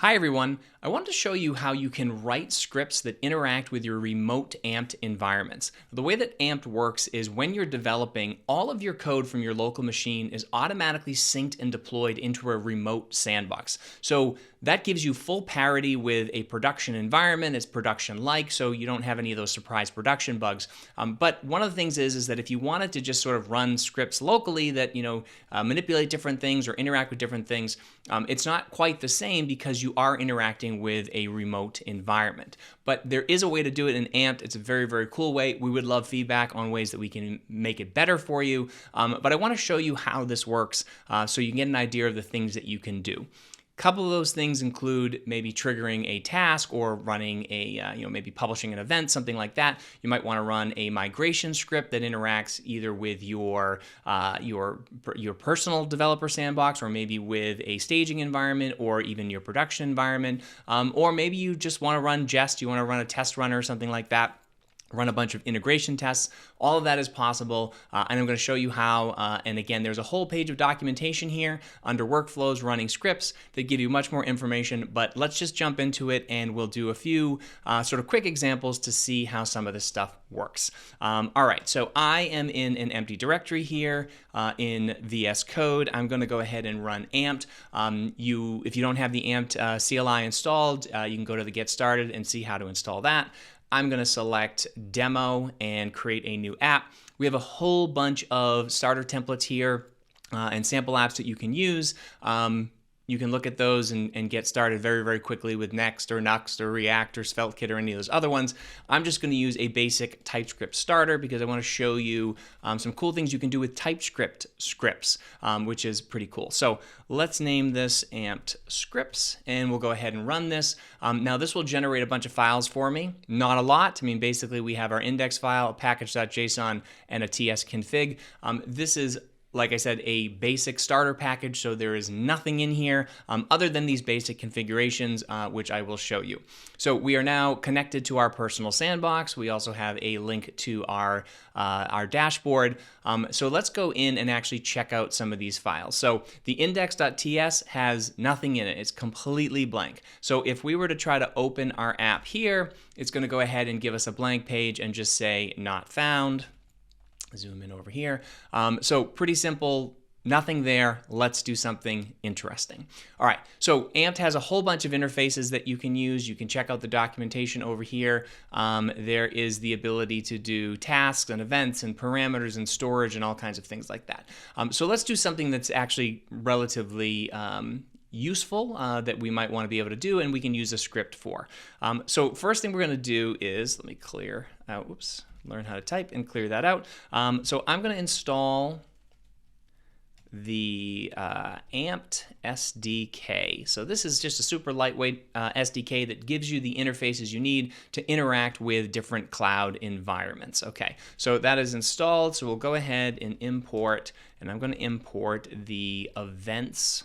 Hi everyone, I wanted to show you how you can write scripts that interact with your remote Ampt environments. The way that Ampt works is when you're developing, all of your code from your local machine is automatically synced and deployed into a remote sandbox. So that gives you full parity with a production environment. It's production-like, so you don't have any of those surprise production bugs. But one of the things is that if you wanted to just sort of run scripts locally that manipulate different things or interact with different things, it's not quite the same because you are interacting with a remote environment. But there is a way to do it in Ampt. It's a very, very cool way. We would love feedback on ways that we can make it better for you. But I want to show you how this works so you can get an idea of the things that you can do. A couple of those things include maybe triggering a task or running a, maybe publishing an event, something like that. You might want to run a migration script that interacts either with your personal developer sandbox or maybe with a staging environment or even your production environment. Or maybe you just want to run Jest, you want to run a test runner or something like that. Run a bunch of integration tests. All of that is possible, and I'm going to show you how. And again, there's a whole page of documentation here under workflows, running scripts that give you much more information, but let's just jump into it and we'll do a few sort of quick examples to see how some of this stuff works. All right, so I am in an empty directory here in VS Code. I'm going to go ahead and run Ampt. If you don't have the Ampt CLI installed, you can go to the Get Started and see how to install that. I'm going to select Demo and create a new app. We have a whole bunch of starter templates here and sample apps that you can use. You can look at those and get started very, very quickly with Next or Nuxt or React or SvelteKit or any of those other ones. I'm just going to use a basic TypeScript starter because I want to show you some cool things you can do with TypeScript scripts, which is pretty cool. So let's name this Ampt Scripts, and we'll go ahead and run this. Now this will generate a bunch of files for me. Not a lot. I mean, basically we have our index file, a package.json, and a tsconfig. This is, like I said, a basic starter package, so there is nothing in here other than these basic configurations, which I will show you. So we are now connected to our personal sandbox. We also have a link to our dashboard. So let's go in and actually check out some of these files. So the index.ts has nothing in it. It's completely blank. So if we were to try to open our app here, it's going to go ahead and give us a blank page and just say not found. Zoom in over here. So pretty simple, nothing there. Let's do something interesting. All right, so Ampt has a whole bunch of interfaces that you can use. You can check out the documentation over here. There is the ability to do tasks and events and parameters and storage and all kinds of things like that. So let's do something that's actually relatively useful that we might want to be able to do, and we can use a script for. So first thing we're going to do is, let me clear out, learn how to type and clear that out. So I'm going to install the Ampt SDK. So this is just a super lightweight SDK that gives you the interfaces you need to interact with different cloud environments. Okay, so that is installed. So we'll go ahead and import, and I'm going to import the events,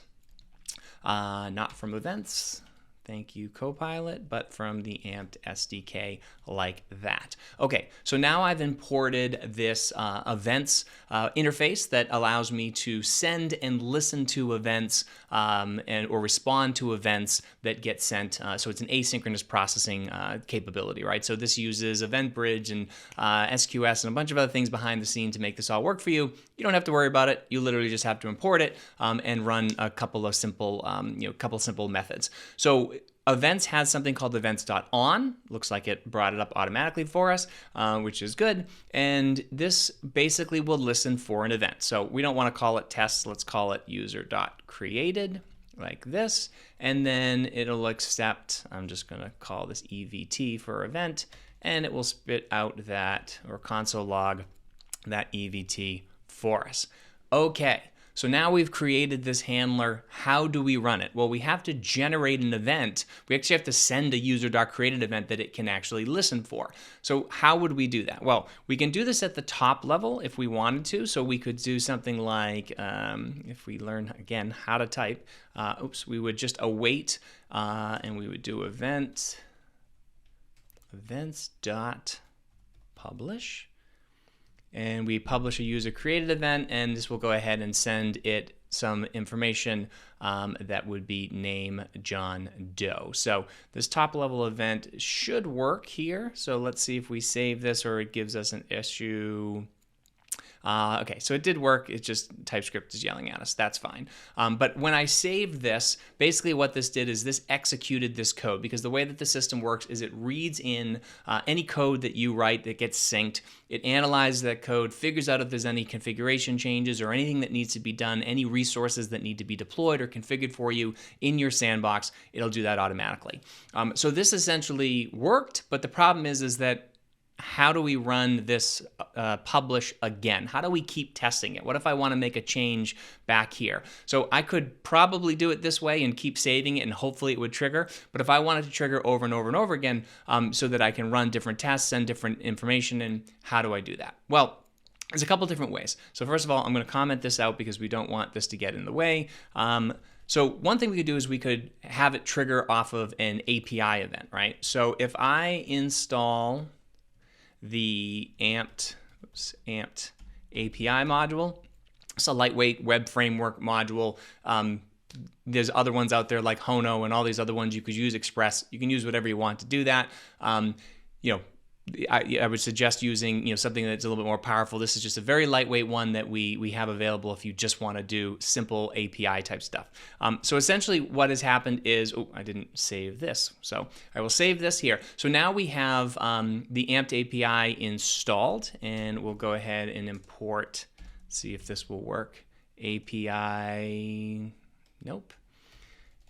not from events. Thank you, Copilot, but from the Ampt SDK like that. Okay, so now I've imported this events interface that allows me to send and listen to events or respond to events that get sent. So it's an asynchronous processing capability, right? So this uses EventBridge and SQS and a bunch of other things behind the scene to make this all work for you. You don't have to worry about it. You literally just have to import it and run a couple of simple, simple methods. So Events has something called events.on. Looks like it brought it up automatically for us, which is good. And this basically will listen for an event. So we don't want to call it tests. Let's call it user.created like this. And then it'll accept, I'm just going to call this EVT for event, and it will spit out that, or console log, that EVT for us. Okay. So now we've created this handler. How do we run it? Well, we have to generate an event. We actually have to send a user.created event that it can actually listen for. So how would we do that? Well, we can do this at the top level if we wanted to. So we could do something like, if we learn, again, how to type, we would just await, and we would do events.publish. And we publish a user created event, and this will go ahead and send it some information that would be name John Doe. So this top level event should work here. So let's see if we save this or it gives us an issue. Okay, so it did work. It's just TypeScript is yelling at us. That's fine. But when I saved this, basically what this did is this executed this code, because the way that the system works is it reads in any code that you write that gets synced. It analyzes that code, figures out if there's any configuration changes or anything that needs to be done, any resources that need to be deployed or configured for you in your sandbox. It'll do that automatically. So this essentially worked, but the problem is that how do we run this publish again? How do we keep testing it? What if I want to make a change back here? So I could probably do it this way and keep saving it and hopefully it would trigger. But if I wanted to trigger over and over and over again so that I can run different tests, send different information in, how do I do that? Well, there's a couple different ways. So first of all, I'm going to comment this out because we don't want this to get in the way. So one thing we could do is we could have it trigger off of an API event, right? So if I install the Ampt API module. It's a lightweight web framework module. There's other ones out there like Hono and all these other ones. You could use Express. You can use whatever you want to do that. I would suggest using something that's a little bit more powerful. This is just a very lightweight one that we have available if you just want to do simple API type stuff. So essentially what has happened is, I didn't save this, so I will save this here. So now we have the Ampt API installed, and we'll go ahead and import, see if this will work. API, nope.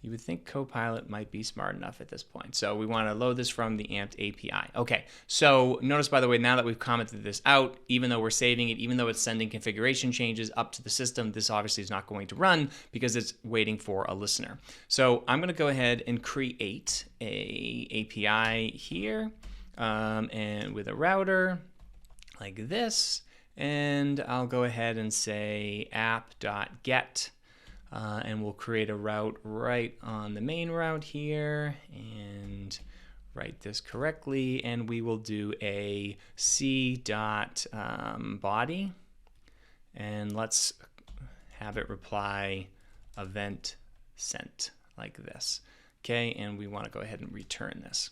You would think Copilot might be smart enough at this point. So we want to load this from the Ampt API. Okay, so notice, by the way, now that we've commented this out, even though we're saving it, even though it's sending configuration changes up to the system, this obviously is not going to run because it's waiting for a listener. So I'm going to go ahead and create a API here and with a router like this. And I'll go ahead and say app.get. And we'll create a route right on the main route here and write this correctly. And we will do a c.body. And let's have it reply event sent like this. Okay, and we want to go ahead and return this.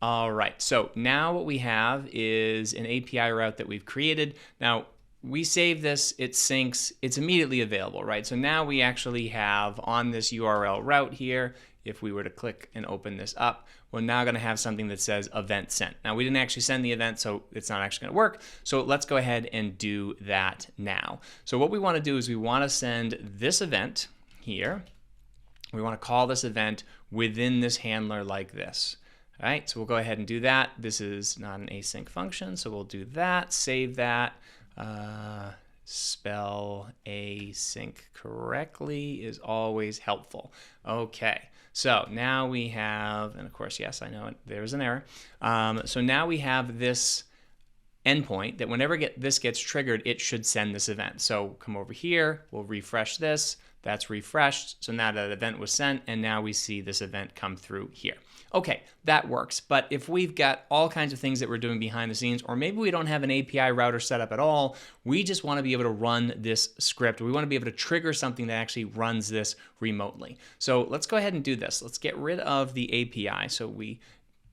All right, so now what we have is an API route that we've created. Now, we save this, it syncs, it's immediately available, right? So now we actually have on this URL route here, if we were to click and open this up, we're now going to have something that says event sent. Now we didn't actually send the event, so it's not actually going to work. So let's go ahead and do that now. So what we want to do is we want to send this event here. We want to call this event within this handler like this. All right, so we'll go ahead and do that. This is not an async function, so we'll do that, save that. Spell async correctly is always helpful. Okay, so now we have, and of course, yes, I know it, there's an error. So now we have this endpoint that whenever this gets triggered, it should send this event. So come over here, we'll refresh this. That's refreshed. So now that event was sent, and now we see this event come through here. Okay, that works. But if we've got all kinds of things that we're doing behind the scenes, or maybe we don't have an API router set up at all, we just want to be able to run this script. We want to be able to trigger something that actually runs this remotely. So let's go ahead and do this. Let's get rid of the API so we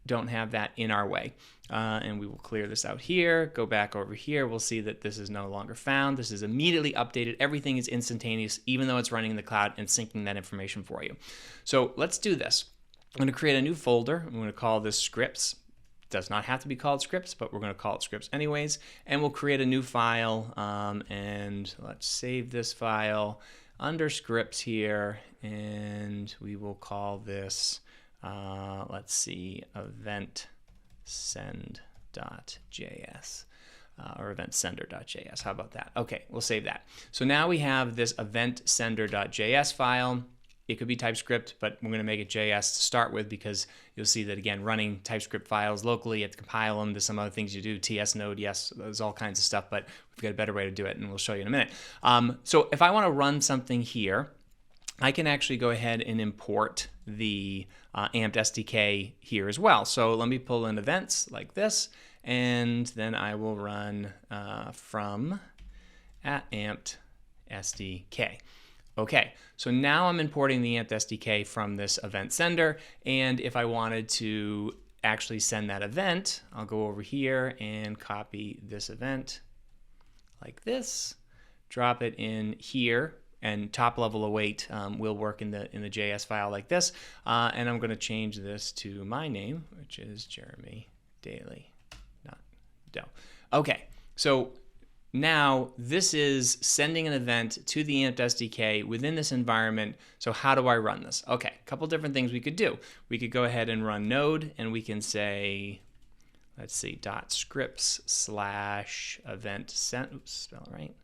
don't have that in our way. And we will clear this out here, go back over here. We'll see that this is no longer found. This is immediately updated. Everything is instantaneous, even though it's running in the cloud and syncing that information for you. So let's do this. I'm going to create a new folder. I'm going to call this scripts. It does not have to be called scripts, but we're going to call it scripts anyways. And we'll create a new file. And let's save this file under scripts here. And we will call this, let's see, event send.js or event sender.js. How about that? Okay, we'll save that. So now we have this event sender.js file. It could be TypeScript, but we're going to make it JS to start with because you'll see that, again, running TypeScript files locally, you have to compile them. There's some other things you do, TS node, yes, there's all kinds of stuff, but we've got a better way to do it, and we'll show you in a minute. So if I want to run something here, I can actually go ahead and import the Ampt SDK here as well. So let me pull in events like this, and then I will run from @Ampt SDK. Okay, so now I'm importing the Ampt SDK from this event sender, and if I wanted to actually send that event, I'll go over here and copy this event like this, drop it in here, and top level await will work in the JS file like this, and I'm going to change this to my name, which is Jeremy Daly, not Doe. Okay, so now this is sending an event to the Ampt SDK within this environment. So how do I run this? Okay, a couple different things we could do. We could go ahead and run node, and we can say, let's see, .scripts/event send. Oops, spell it right.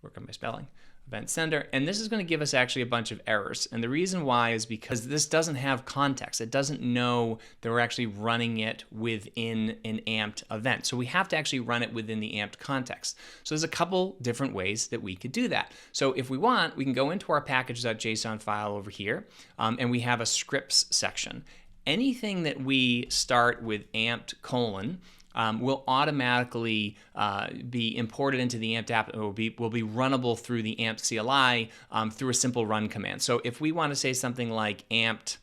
Work on my spelling. Event sender, and this is going to give us actually a bunch of errors, and the reason why is because this doesn't have context. It doesn't know that we're actually running it within an Ampt event, so we have to actually run it within the Ampt context. So there's a couple different ways that we could do that. So if we want, we can go into our package.json file over here, and we have a scripts section. Anything that we start with Ampt : will automatically be imported into the Ampt app. It will be runnable through the Ampt CLI through a simple run command. So if we want to say something like Ampt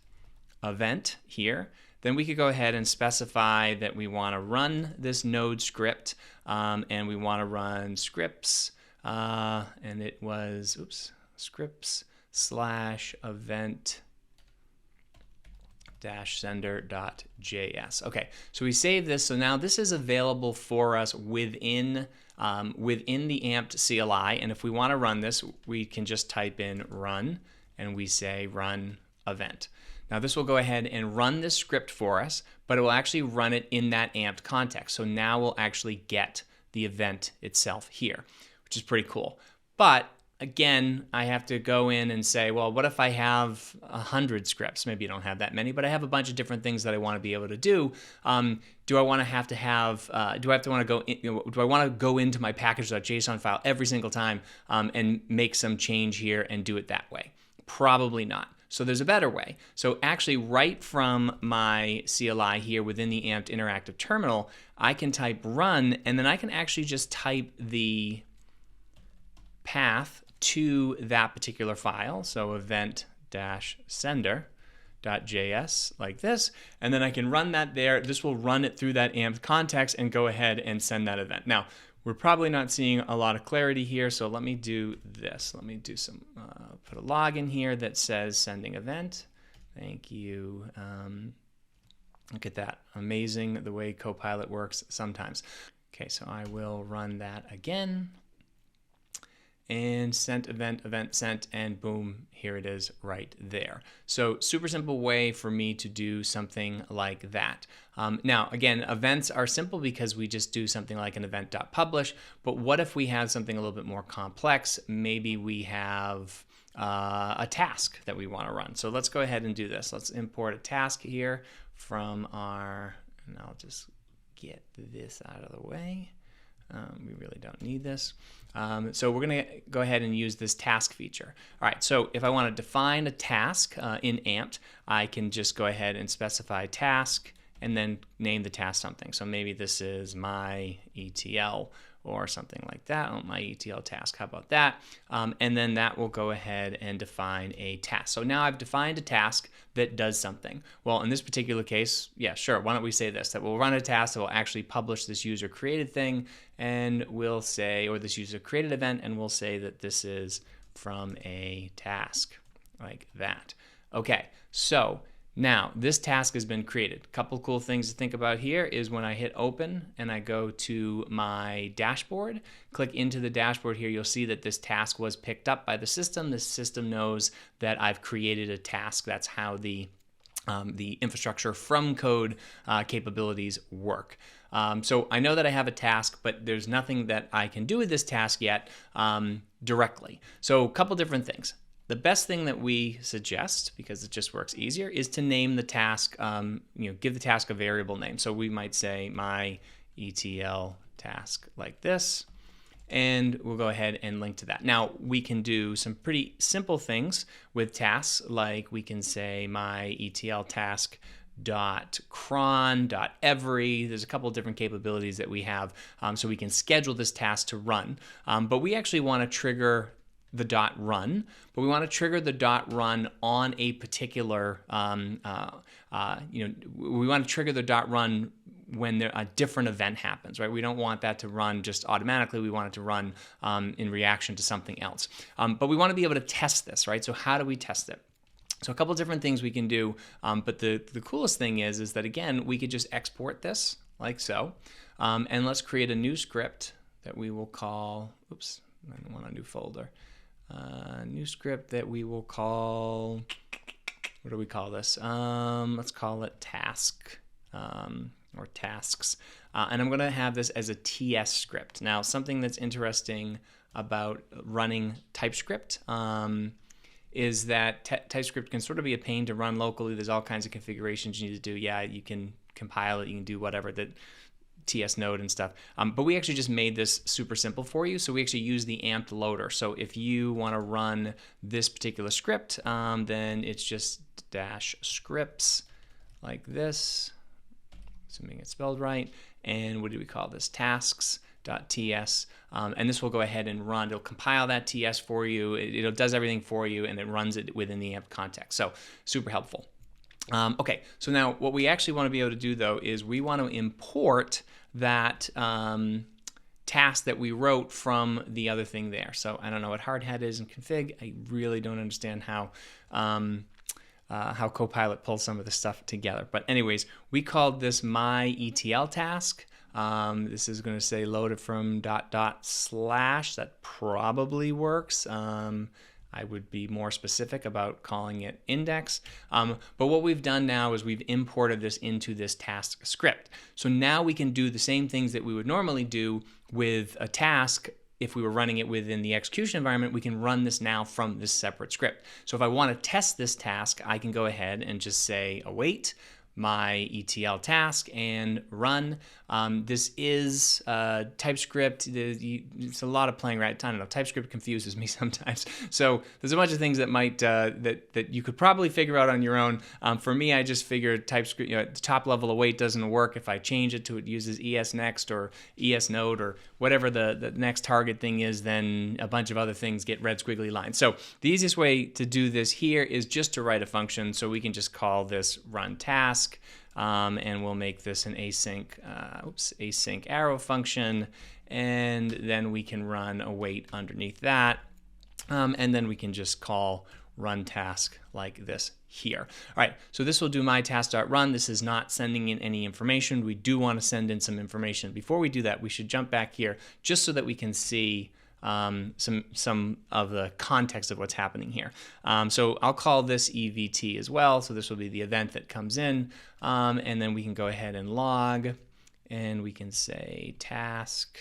event here, then we could go ahead and specify that we want to run this node script, and we want to run scripts, and it was, scripts/event -sender.js. Okay, so we save this. So now this is available for us within the Ampt CLI. And if we want to run this, we can just type in run, and we say run event. Now this will go ahead and run this script for us, but it will actually run it in that Ampt context. So now we'll actually get the event itself here, which is pretty cool. But again, I have to go in and say, well, what if I have 100 scripts? Maybe you don't have that many, but I have a bunch of different things that I want to be able to do. Do I want to have do I want to go into my package.json file every single time and make some change here and do it that way? Probably not. So there's a better way. So actually, right from my CLI here within the Ampt Interactive Terminal, I can type run, and then I can actually just type the path to that particular file, so event-sender.js like this, and then I can run that there. This will run it through that Ampt context and go ahead and send that event. Now, we're probably not seeing a lot of clarity here, so let me do this. Let me do some, put a log in here that says sending event. Thank you. Look at that. Amazing the way Copilot works sometimes. Okay, so I will run that again. And sent event sent, and boom, here it is right there. So super simple way for me to do something like that. Now, again, events are simple because we just do something like an event.publish, but what if we have something a little bit more complex? Maybe we have a task that we want to run. So let's go ahead and do this. Let's import a task here from our, and I'll just get this out of the way. We really don't need this. So we're going to go ahead and use this task feature. All right, so if I want to define a task in Ampt, I can just go ahead and specify task and then name the task something. So maybe this is my ETL or something like that. Oh, my ETL task, how about that? And then that will go ahead and define a task. So now I've defined a task that does something. Well, in this particular case, yeah, sure, why don't we say this, that we'll run a task that will actually publish this user created thing, and we'll say, or this user created event, and we'll say that this is from a task, like that. Okay, so now this task has been created. A couple cool things to think about here is when I hit open and I go to my dashboard, click into the dashboard here, you'll see that this task was picked up by the system. The system knows that I've created a task. That's how the infrastructure from code capabilities work. So I know that I have a task, but there's nothing that I can do with this task yet directly. So a couple different things. The best thing that we suggest, because it just works easier, is to name the task, give the task a variable name. So we might say my ETL task like this, and we'll go ahead and link to that. Now, we can do some pretty simple things with tasks, like we can say my ETL task .cron.every. There's a couple of different capabilities that we have, so we can schedule this task to run. But we actually want to trigger the dot run, but we want to trigger the dot run on a particular, we want to trigger the dot run when a different event happens, right? We don't want that to run just automatically. We want it to run in reaction to something else. But we want to be able to test this, right? So how do we test it? So a couple of different things we can do, but the coolest thing is that, again, we could just export this like so, and let's create a new script that we will call, oops, I don't want a new folder, new script that we will call, what do we call this? Let's call it task, or tasks, and I'm going to have this as a TS script. Now, something that's interesting about running TypeScript is that TypeScript can sort of be a pain to run locally. There's all kinds of configurations you need to do. Yeah, you can compile it, you can do whatever, that TS node and stuff. But we actually just made this super simple for you. So we actually use the Ampt loader. So if you want to run this particular script, then it's just dash scripts like this, assuming it's spelled right. And what do we call this? Tasks.ts. And this will go ahead and run. It'll compile that TS for you. It does everything for you, and it runs it within the Ampt context. So super helpful. Okay, so now what we actually want to be able to do, though, is we want to import that task that we wrote from the other thing there. So I don't know what hardhat is in config. I really don't understand how Copilot pulls some of this stuff together. But anyways, we called this my ETL task. This is going to say loaded from ... That probably works. I would be more specific about calling it index. But what we've done now is we've imported this into this task script. So now we can do the same things that we would normally do with a task. If we were running it within the execution environment, we can run this now from this separate script. So if I want to test this task, I can go ahead and just say await my ETL task and run. This is TypeScript. It's a lot of playing around. I don't know. TypeScript confuses me sometimes. So there's a bunch of things that might that you could probably figure out on your own. For me, I just figured TypeScript, the top level await doesn't work. If I change it to it uses ESNext or ESNode or whatever the next target thing is, then a bunch of other things get red squiggly lines. So the easiest way to do this here is just to write a function. So we can just call this run task. And we'll make this an async arrow function, and then we can run await underneath that, and then we can just call run task like this here. All right, so this will do my task.run. This is not sending in any information. We do want to send in some information. Before we do that, we should jump back here just so that we can see some of the context of what's happening here. So I'll call this EVT as well. So this will be the event that comes in, and then we can go ahead and log, and we can say task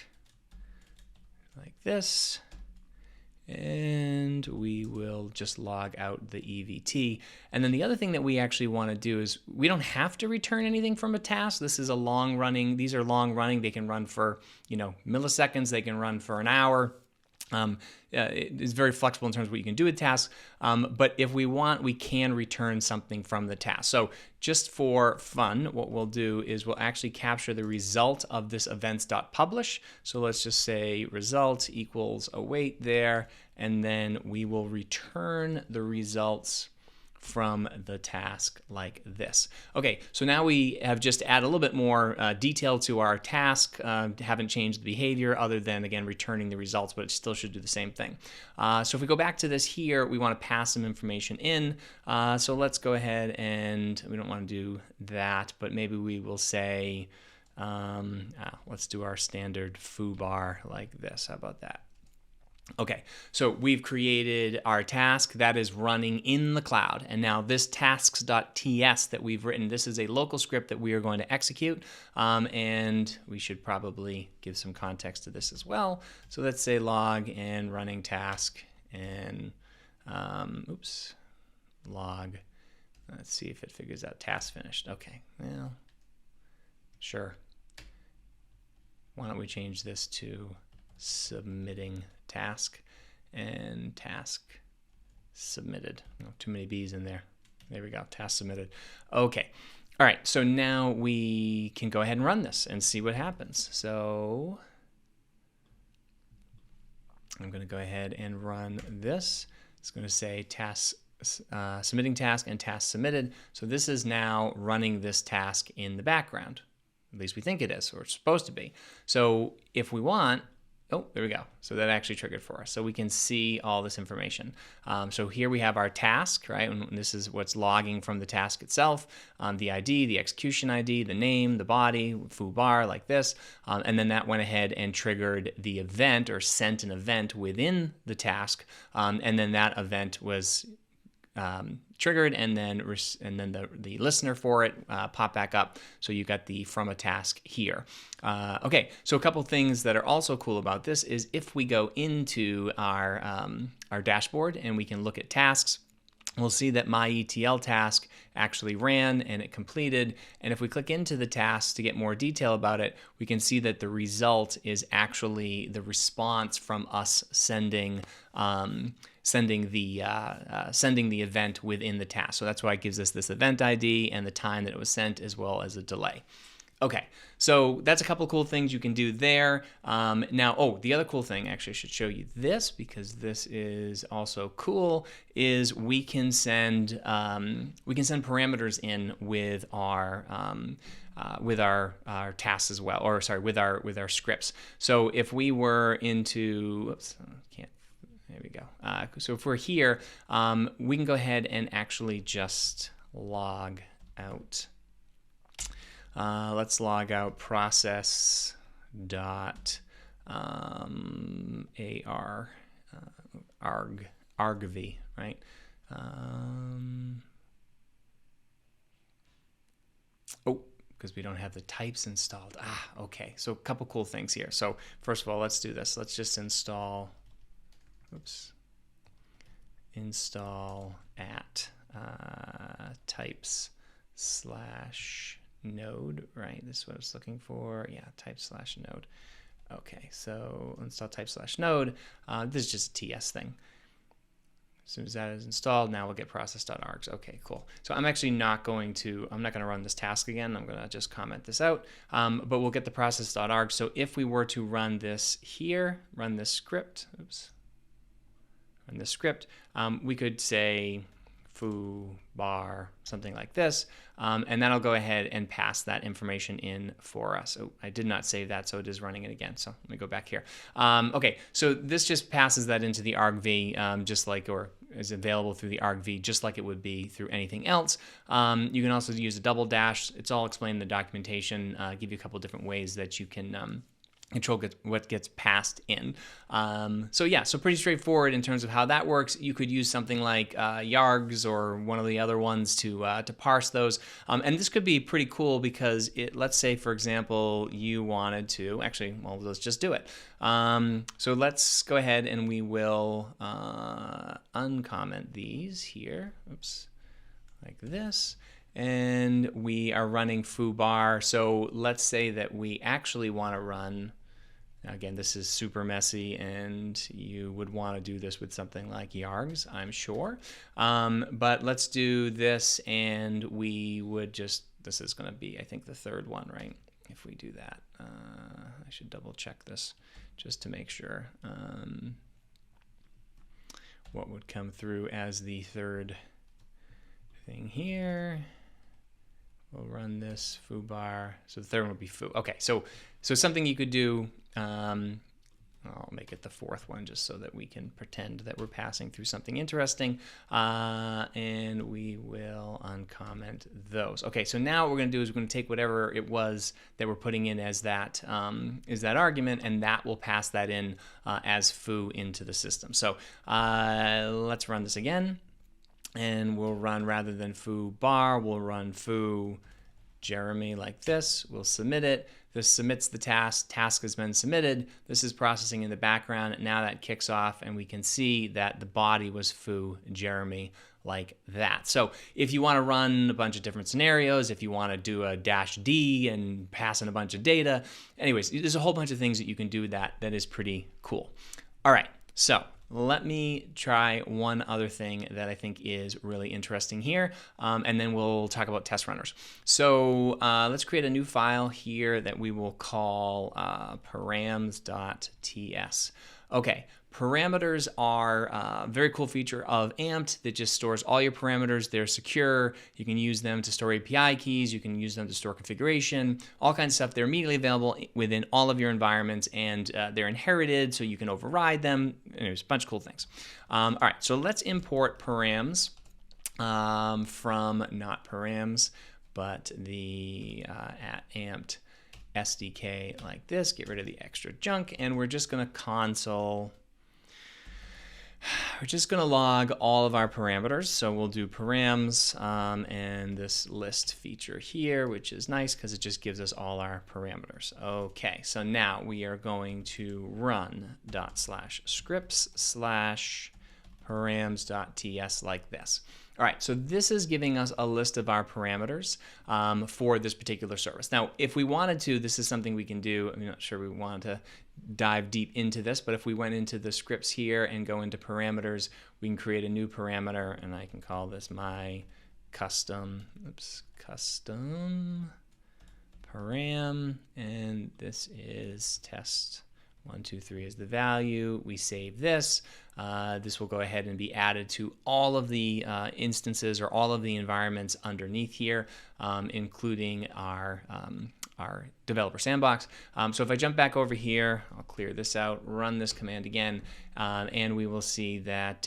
like this, and we will just log out the EVT. And then the other thing that we actually want to do is we don't have to return anything from a task. This is a long running. These are long running. They can run for milliseconds. They can run for an hour. It's very flexible in terms of what you can do with tasks, but if we want, we can return something from the task. So just for fun, what we'll do is we'll actually capture the result of this events.publish. So let's just say result equals await there, and then we will return the results from the task like this. Okay, so now we have just added a little bit more detail to our task. Haven't changed the behavior other than, again, returning the results, but it still should do the same thing. So if we go back to this here, we want to pass some information in. So let's go ahead and, we don't want to do that, but maybe we will say, let's do our standard foobar like this. How about that? Okay, so we've created our task that is running in the cloud, and now this tasks.ts that we've written, this is a local script that we are going to execute, and we should probably give some context to this as well. So let's say log and running task, and log. Let's see if it figures out task finished. Okay, well, sure. Why don't we change this to submitting task and task submitted. No, too many B's in there. There we go, task submitted. Okay, all right, so now we can go ahead and run this and see what happens. So I'm going to go ahead and run this. It's going to say task submitting task and task submitted. So this is now running this task in the background. At least we think it is, or it's supposed to be. So if we want, oh, there we go. So that actually triggered for us. So we can see all this information. So here we have our task, right? And this is what's logging from the task itself, the ID, the execution ID, the name, the body, foo bar, like this. And then that went ahead and triggered the event or sent an event within the task. And then that event was triggered, and then the listener for it pop back up. So you got the from a task here. Okay, so a couple things that are also cool about this is if we go into our dashboard and we can look at tasks, we'll see that my ETL task actually ran and it completed. And if we click into the task to get more detail about it, we can see that the result is actually the response from us sending the event within the task. So that's why it gives us this event ID and the time that it was sent, as well as a delay. Okay, so that's a couple cool things you can do there. Now, oh, the other cool thing, actually I should show you this because this is also cool, is we can send parameters in with our tasks as well, or sorry, with our scripts. So if we were into, oops, can't. There we go. So if we're here, we can go ahead and actually just log out. Let's log out process dot argv, right? Oh, because we don't have the types installed. Okay. So a couple cool things here. So first of all, let's do this. Let's just install. Install at types / node, right? This is what I was looking for. Yeah, type / node. Okay, so install type / node. This is just a TS thing. As soon as that is installed, now we'll get process.args. Okay, cool. So I'm actually not going to run this task again. I'm going to just comment this out, but we'll get the process.args. So if we were to run this here, run this script, in the script, we could say foo bar, something like this, and that'll go ahead and pass that information in for us. Oh, I did not save that, so it is running it again. So let me go back here. Okay, so this just passes that into the argv, just like, or is available through the argv, just like it would be through anything else. You can also use a double dash. It's all explained in the documentation. Give you a couple different ways that you can control what gets passed in. So yeah, so pretty straightforward in terms of how that works. You could use something like yargs or one of the other ones to parse those. And this could be pretty cool because let's say, for example, you wanted to, actually, well, let's just do it. So let's go ahead and we will uncomment these here. Oops, like this. And we are running foo bar. So let's say that we actually want to run, again, this is super messy and you would want to do this with something like yargs, I'm sure. But let's do this and we would just, this is going to be, I think, the third one, right? If we do that, I should double check this just to make sure what would come through as the third thing here. We'll run this foo bar. So the third one would be foo. Okay, so something you could do, I'll make it the fourth one just so that we can pretend that we're passing through something interesting. And we will uncomment those. Okay, so now what we're going to do is we're going to take whatever it was that we're putting in as that argument, and that will pass that in as foo into the system. So let's run this again. And we'll run, rather than foo bar, we'll run foo Jeremy like this. We'll submit it. This submits the task. Task has been submitted. This is processing in the background. Now that kicks off, and we can see that the body was foo Jeremy like that. So if you want to run a bunch of different scenarios, if you want to do a -D and pass in a bunch of data, anyways, there's a whole bunch of things that you can do with that is pretty cool. All right, so let me try one other thing that I think is really interesting here, and then we'll talk about test runners. So let's create a new file here that we will call params.ts. Okay, parameters are a very cool feature of Ampt that just stores all your parameters. They're secure. You can use them to store API keys. You can use them to store configuration, all kinds of stuff. They're immediately available within all of your environments, and they're inherited, so you can override them. And there's a bunch of cool things. All right, so let's import params from not params, but the at Ampt SDK like this. Get rid of the extra junk, and we're just going to console. We're just going to log all of our parameters. So we'll do params and this list feature here, which is nice because it just gives us all our parameters. Okay, so now we are going to run /scripts/params.ts like this. All right, so this is giving us a list of our parameters for this particular service. Now, if we wanted to, this is something we can do. I'm not sure we want to dive deep into this, but if we went into the scripts here and go into parameters, we can create a new parameter, and I can call this my custom param, and this is test 1, 2, 3 is the value. We save this. This will go ahead and be added to all of the instances or all of the environments underneath here, including our developer sandbox. So if I jump back over here, I'll clear this out, run this command again, and we will see that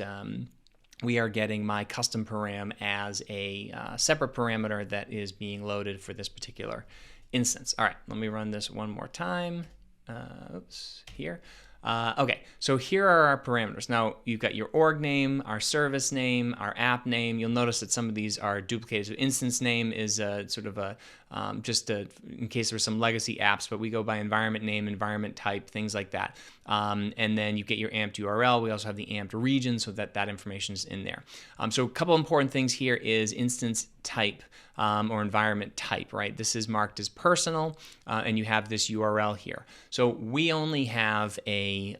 we are getting my custom param as a separate parameter that is being loaded for this particular instance. All right, let me run this one more time. Here. Okay, so here are our parameters. Now, you've got your org name, our service name, our app name. You'll notice that some of these are duplicated. So instance name is sort of a in case there's some legacy apps, but we go by environment name, environment type, things like that. And then you get your Ampt URL. We also have the Ampt region, so that information is in there. So a couple important things here is instance type or environment type, right? This is marked as personal, and you have this URL here. So we only have a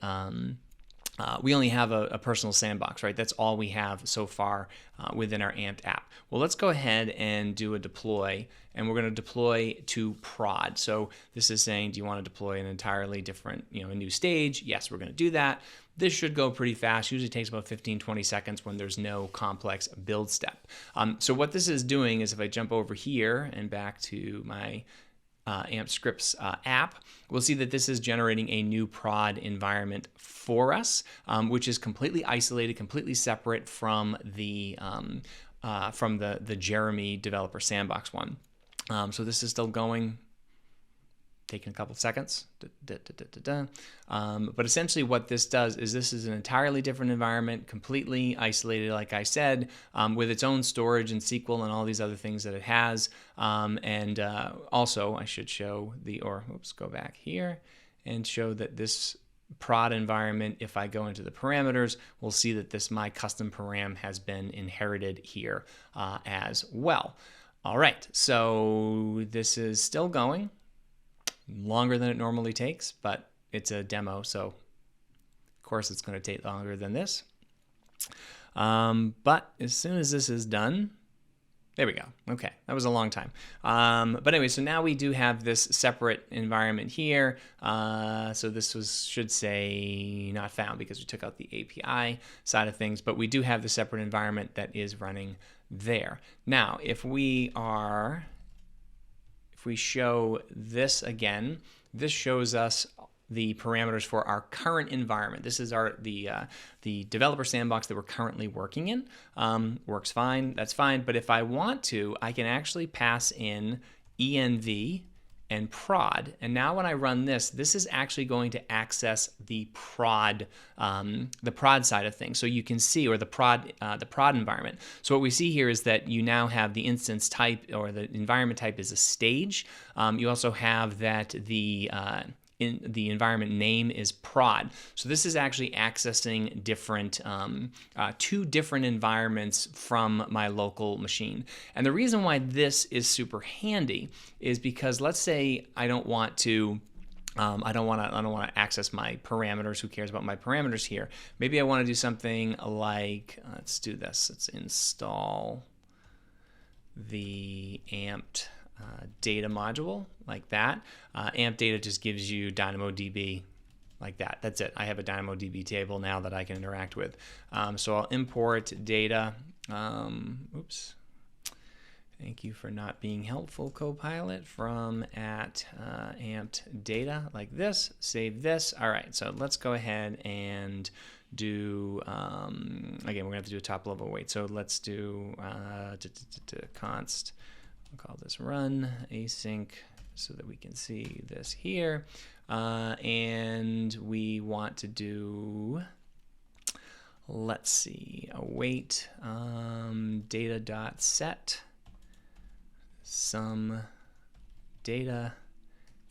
personal sandbox, right? That's all we have so far within our Ampt app. Well, let's go ahead and do a deploy, and we're going to deploy to prod. So this is saying, do you want to deploy an entirely different, a new stage? Yes, we're going to do that. This should go pretty fast. Usually takes about 15-20 seconds when there's no complex build step. So what this is doing is if I jump over here and back to my Ampt Scripts app, we'll see that this is generating a new prod environment for us, which is completely isolated, completely separate from the Jeremy developer sandbox one. So this is still going, taking a couple seconds. But essentially what this does is this is an entirely different environment, completely isolated, like I said, with its own storage and SQL and all these other things that it has. Also, I should show go back here and show that this prod environment, if I go into the parameters, we'll see that this my custom param has been inherited here as well. All right, so this is still going. Longer than it normally takes, but it's a demo, so of course it's going to take longer than this. But as soon as this is done, there we go. Okay, that was a long time. But anyway, so now we do have this separate environment here. So this should say not found because we took out the API side of things, but we do have the separate environment that is running there. Now, if we show this again, this shows us the parameters for our current environment. This is the developer sandbox that we're currently working in. Works fine, that's fine. But if I want to, I can actually pass in env and prod. And now when I run this is actually going to access the prod side of things. So you can see, or the prod environment. So what we see here is that you now have the instance type, or the environment type is a stage. You also have that the environment name is prod. So this is actually accessing two different environments from my local machine. And the reason why this is super handy is because let's say I don't want to access my parameters. Who cares about my parameters here? Maybe I want to do something like, let's do this. Let's install the Ampt data module like that. Ampt data just gives you DynamoDB like that. That's it. I have a DynamoDB table now that I can interact with. So I'll import data. Oops. Thank you for not being helpful, Copilot, from @ampt data like this. Save this. All right, so let's go ahead and do, again, we're going to have to do a top level wait. So let's do const, we'll call this run async so that we can see this here. And we want to do, let's see, await data.set some data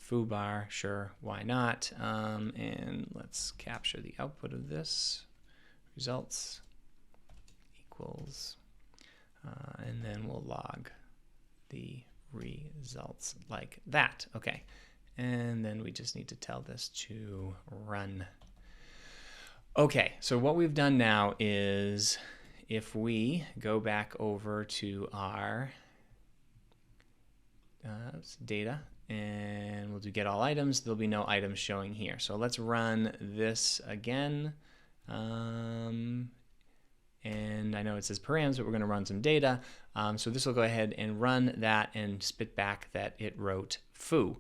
foobar, sure, why not? And let's capture the output of this, results equals, and then we'll log the results like that. Okay, and then we just need to tell this to run. Okay, so what we've done now is if we go back over to our data and we'll do get all items, there'll be no items showing here. So let's run this again. And I know it says params, but we're going to run some data. So this will go ahead and run that and spit back that it wrote foo.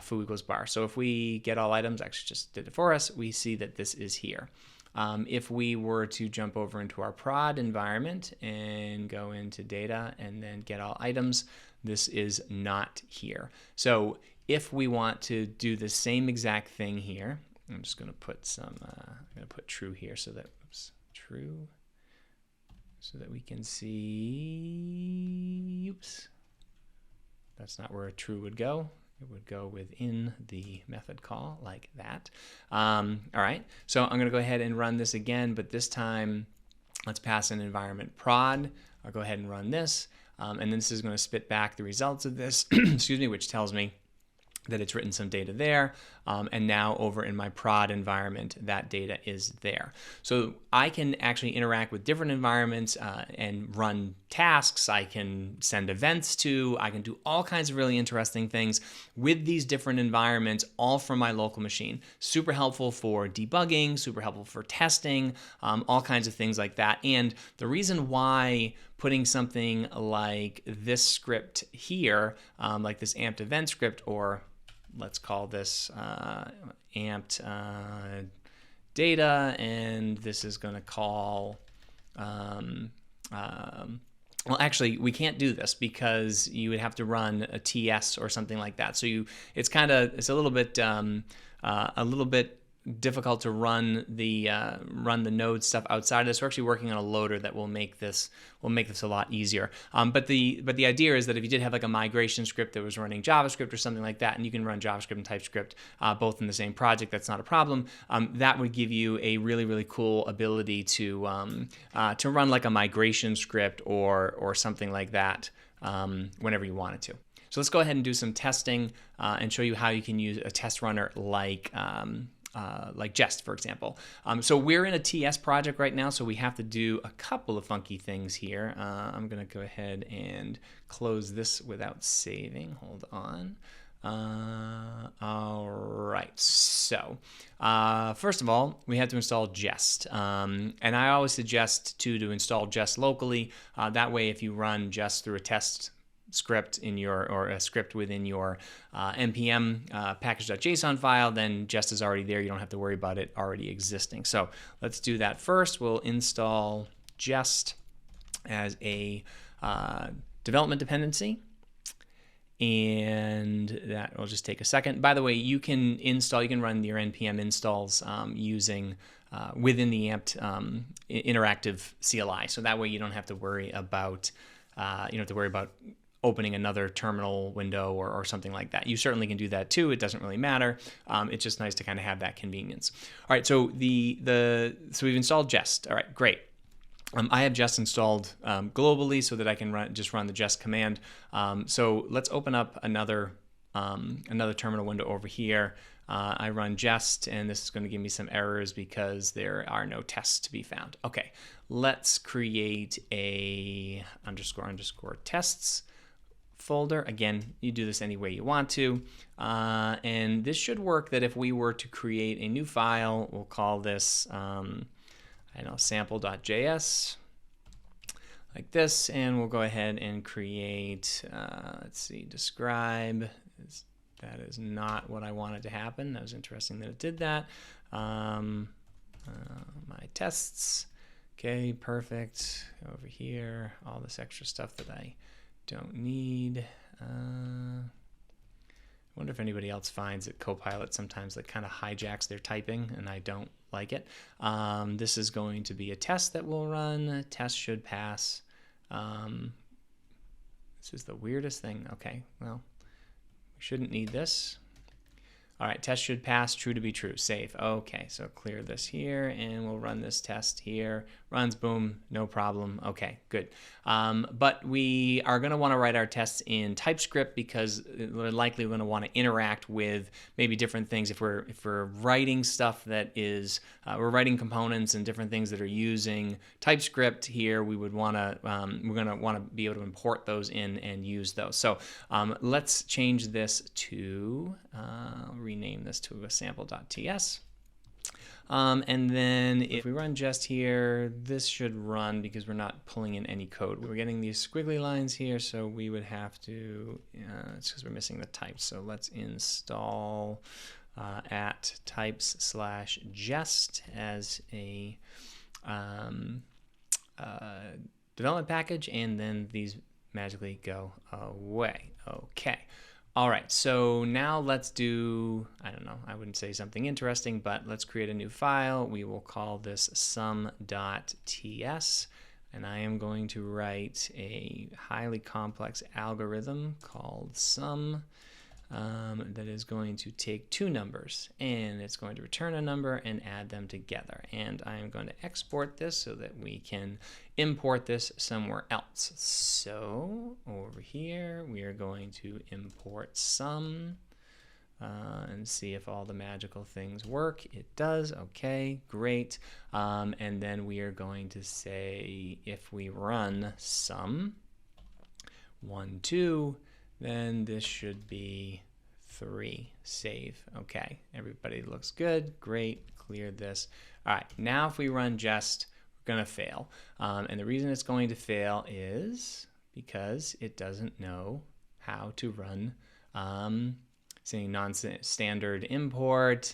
Foo equals bar. So if we get all items, actually just did it for us, we see that this is here. If we were to jump over into our prod environment and go into data and then get all items, this is not here. So if we want to do the same exact thing here, I'm just going to put some, I'm going to put true here so that, oops, true, so that we can see, oops, that's not where a true would go. It would go within the method call like that. All right, so I'm going to go ahead and run this again, but this time let's pass an environment prod. I'll go ahead and run this, and then this is going to spit back the results of this, excuse me, which tells me that it's written some data there, and now over in my prod environment, that data is there. So I can actually interact with different environments and run tasks. I can send events to, I can do all kinds of really interesting things with these different environments, all from my local machine. Super helpful for debugging, super helpful for testing, all kinds of things like that. And the reason why putting something like this script here, like this Ampt event script, or let's call this Ampt data, and this is going to call, well, actually, we can't do this because you would have to run a TS or something like that. So it's a little bit difficult to run the node stuff outside of this. We're actually working on a loader that will make this a lot easier. But the idea is that if you did have like a migration script that was running JavaScript or something like that, and you can run JavaScript and TypeScript both in the same project, that's not a problem. That would give you a really cool ability to run like a migration script or something like that whenever you wanted to. So let's go ahead and do some testing and show you how you can use a test runner like Jest, for example. So we're in a TS project right now, so we have to do a couple of funky things here. I'm going to go ahead and close this without saving. Hold on. All right, so first of all, we have to install Jest. And I always suggest to install Jest locally. That way, if you run Jest through a test script in your, or a script within your npm package.json file, then Jest is already there. You don't have to worry about it already existing. So let's do that first. We'll install Jest as a development dependency, and that will just take a second. By the way, you can run your npm installs using within the Ampt interactive CLI. So that way you don't have to worry about opening another terminal window or something like that. You certainly can do that too. It doesn't really matter. It's just nice to kind of have that convenience. All right, so so we've installed Jest. All right, great. I have Jest installed globally so that I can just run the Jest command. So let's open up another terminal window over here. I run Jest, and this is going to give me some errors because there are no tests to be found. Okay, let's create a __tests folder. Again, you do this any way you want to. And this should work that if we were to create a new file, we'll call this, sample.js, like this, and we'll go ahead and create, let's see, describe. That is not what I wanted to happen. That was interesting that it did that. My tests. Okay, perfect. Over here, all this extra stuff that I don't need. I wonder if anybody else finds that Copilot sometimes that kind of hijacks their typing, and I don't like it. This is going to be a test that we'll run. Test should pass. This is the weirdest thing. Okay, well, we shouldn't need this. All right, test should pass, true to be true, save. Okay, so clear this here, and we'll run this test here. Runs, boom, no problem. Okay, good. But we are going to want to write our tests in TypeScript because we're likely going to want to interact with maybe different things. If we're writing stuff that is, we're writing components and different things that are using TypeScript here, we would want to, we're going to want to be able to import those in and use those. So let's change this to, rename this to a sample.ts. And then if we run just here, this should run because we're not pulling in any code. We're getting these squiggly lines here, so we would have to, it's because we're missing the types. So let's install at types/jest as a development package, and then these magically go away. Okay. All right, so now let's do, I don't know, I wouldn't say something interesting, but let's create a new file. We will call this sum.ts, and I am going to write a highly complex algorithm called sum that is going to take two numbers, and it's going to return a number and add them together. And I am going to export this so that we can import this somewhere else. So over here, we are going to import sum and see if all the magical things work. It does. Okay, great. And then we are going to say if we run sum 1, 2, then this should be 3. Save. Okay, everybody looks good. Great. Clear this. All right, now if we run jest, we're going to fail. And the reason it's going to fail is because it doesn't know how to run say non-standard import.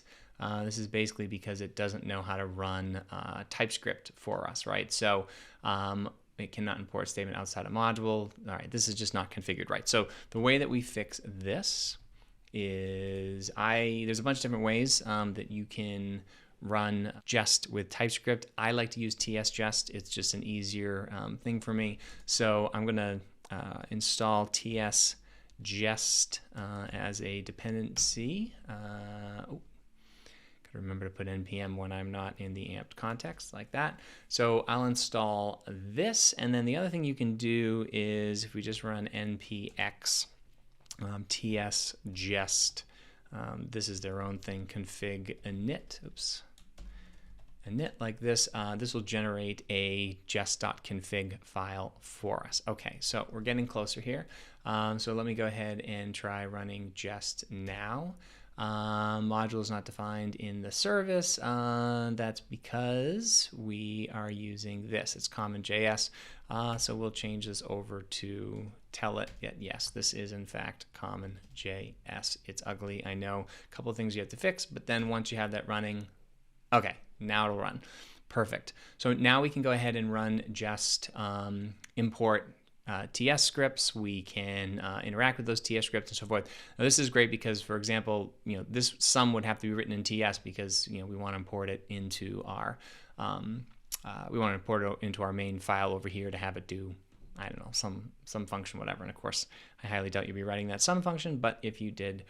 This is basically because it doesn't know how to run TypeScript for us, right? So it cannot import statement outside a module. All right, this is just not configured right. So the way that we fix this is there's a bunch of different ways that you can run jest with TypeScript. I like to use tsjest. It's just an easier thing for me. So I'm going to install tsjest as a dependency. Remember to put npm when I'm not in the Ampt context like that. So I'll install this, and then the other thing you can do is if we just run npx tsjest, this is their own thing, config init, init like this, this will generate a jest.config file for us. Okay, so we're getting closer here. So let me go ahead and try running jest now. Module is not defined in the service. That's because we are using this. It's common.js. So we'll change this over to tell it. Yes, this is in fact common.js. It's ugly, I know. A couple of things you have to fix, but then once you have that running, okay, now it'll run. Perfect. So now we can go ahead and run jest import TS scripts. We can interact with those TS scripts and so forth. Now this is great because, for example, this sum would have to be written in TS because we want to import it into our main file over here to have it do, I don't know, some function, whatever. And of course, I highly doubt you'd be writing that sum function, but if you did,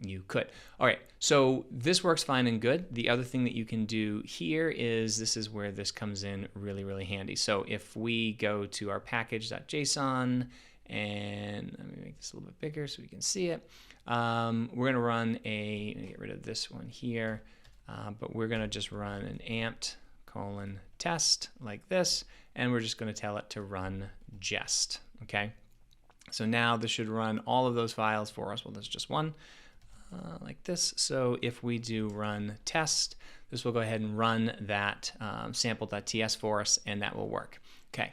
you could. All right, so this works fine and good. The other thing that you can do here is, this is where this comes in really, really handy. So if we go to our package.json, and let me make this a little bit bigger so we can see it. We're going to run let me get rid of this one here, but we're going to just run an ampt :test like this, and we're just going to tell it to run jest, okay? So now this should run all of those files for us. Well, there's just one like this. So if we do run test, this will go ahead and run that sample.ts for us, and that will work. Okay.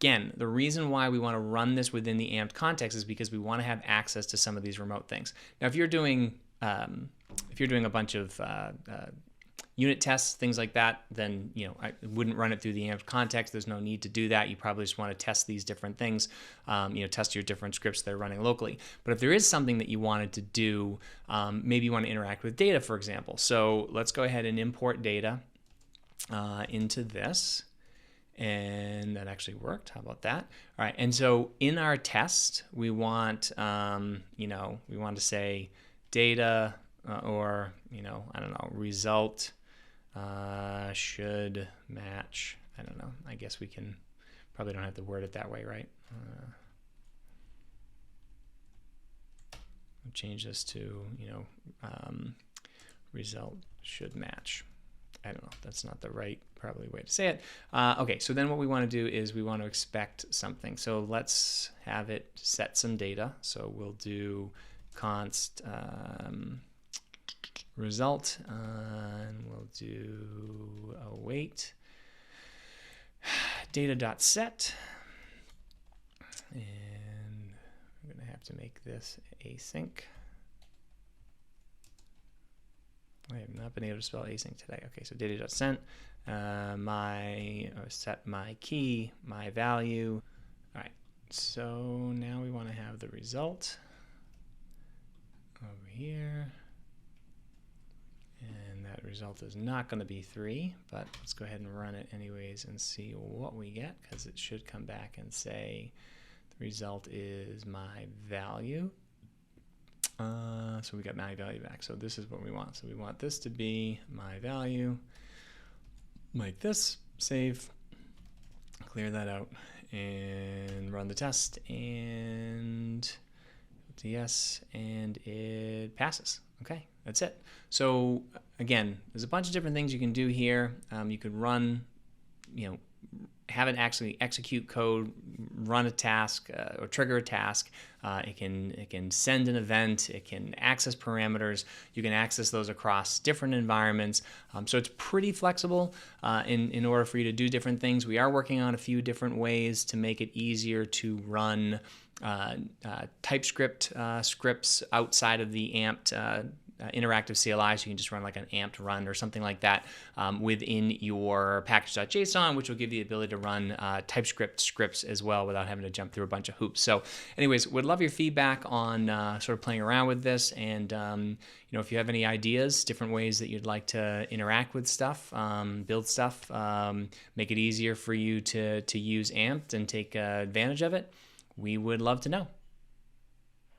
Again, the reason why we want to run this within the Ampt context is because we want to have access to some of these remote things. Now, if you're doing a bunch of unit tests, things like that, then I wouldn't run it through the Ampt context. There's no need to do that. You probably just want to test these different things, test your different scripts that are running locally. But if there is something that you wanted to do, maybe you want to interact with data, for example. So let's go ahead and import data into this. And that actually worked. How about that? All right. And so in our test, we want, we want to say data or, I don't know, result should match. I don't know. I guess we can probably don't have to word it that way, right? We'll change this to, result should match. I don't know. That's not the right probably way to say it. Okay, so then what we want to do is we want to expect something. So let's have it set some data. So we'll do const result, and we'll do await data.set, and I'm going to have to make this async. I have not been able to spell async today. Okay, so data.sent, set my key, my value. All right, so now we want to have the result over here. And that result is not going to be 3, but let's go ahead and run it anyways and see what we get, because it should come back and say the result is my value. So we got my value back. So this is what we want. So we want this to be my value, like this, save, clear that out, and run the test, and yes, and it passes. Okay, that's it. So again, there's a bunch of different things you can do here. You could run, have it actually execute code, run a task, or trigger a task. It can send an event. It can access parameters. You can access those across different environments. So it's pretty flexible in order for you to do different things. We are working on a few different ways to make it easier to run TypeScript scripts outside of the Ampt interactive CLI, so you can just run like an Ampt run or something like that within your package.json, which will give you the ability to run TypeScript scripts as well without having to jump through a bunch of hoops. So anyways, would love your feedback on sort of playing around with this, and if you have any ideas, different ways that you'd like to interact with stuff, build stuff, make it easier for you to use Ampt and take advantage of it, we would love to know.